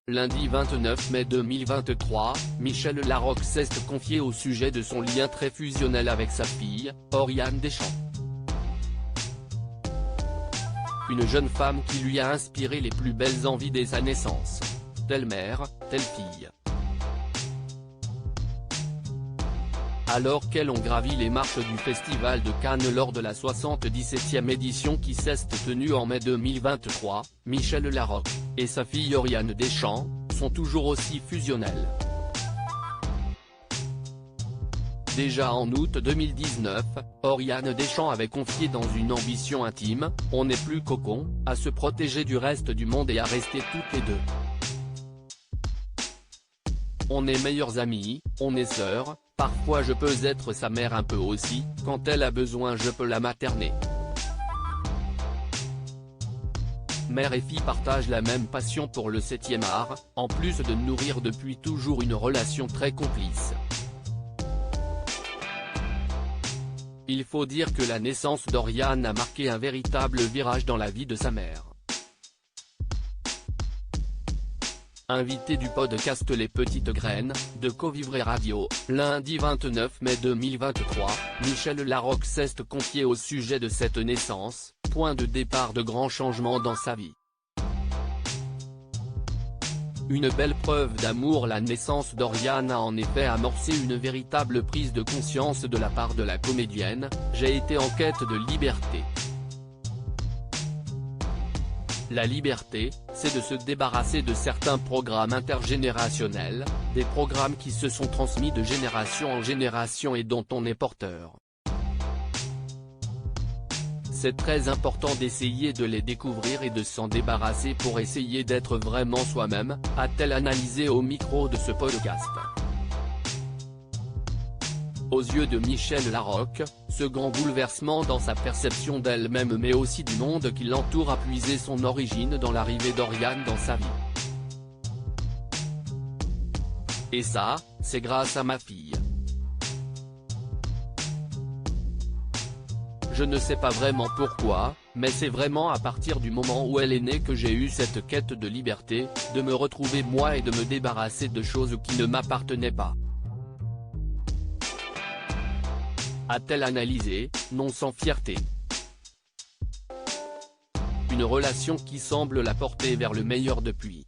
Lundi 29 mai 2023, Michel Larocque s'est confié au sujet de son lien très fusionnel avec sa fille, Oriane Deschamps. Une jeune femme qui lui a inspiré les plus belles envies dès sa naissance. Telle mère, telle fille. Alors qu'elles ont gravi les marches du Festival de Cannes lors de la 77e édition qui s'est tenue en mai 2023, Michel Larocque et sa fille Oriane Deschamps sont toujours aussi fusionnels. Déjà en août 2019, Oriane Deschamps avait confié dans une ambition intime « On n'est plus cocon, à se protéger du reste du monde et à rester toutes les deux. On est meilleures amies, on est sœurs, parfois je peux être sa mère un peu aussi, quand elle a besoin je peux la materner. » Mère et fille partagent la même passion pour le 7e art, en plus de nourrir depuis toujours une relation très complice. Il faut dire que la naissance d'Oriane a marqué un véritable virage dans la vie de sa mère. Invité du podcast Les Petites Graines, de Covivre Radio, lundi 29 mai 2023, Michel Larocque s'est confié au sujet de cette naissance, point de départ de grands changements dans sa vie. Une belle preuve d'amour. La naissance d'Oriane a en effet amorcé une véritable prise de conscience de la part de la comédienne. J'ai été en quête de liberté. La liberté, c'est de se débarrasser de certains programmes intergénérationnels, des programmes qui se sont transmis de génération en génération et dont on est porteur. C'est très important d'essayer de les découvrir et de s'en débarrasser pour essayer d'être vraiment soi-même, a-t-elle analysé au micro de ce podcast. Aux yeux de Michel Larocque, ce grand bouleversement dans sa perception d'elle-même mais aussi du monde qui l'entoure a puisé son origine dans l'arrivée d'Oriane dans sa vie. Et ça, c'est grâce à ma fille. Je ne sais pas vraiment pourquoi, mais c'est vraiment à partir du moment où elle est née que j'ai eu cette quête de liberté, de me retrouver moi et de me débarrasser de choses qui ne m'appartenaient pas. A-t-elle analysé, non sans fierté. Une relation qui semble la porter vers le meilleur depuis.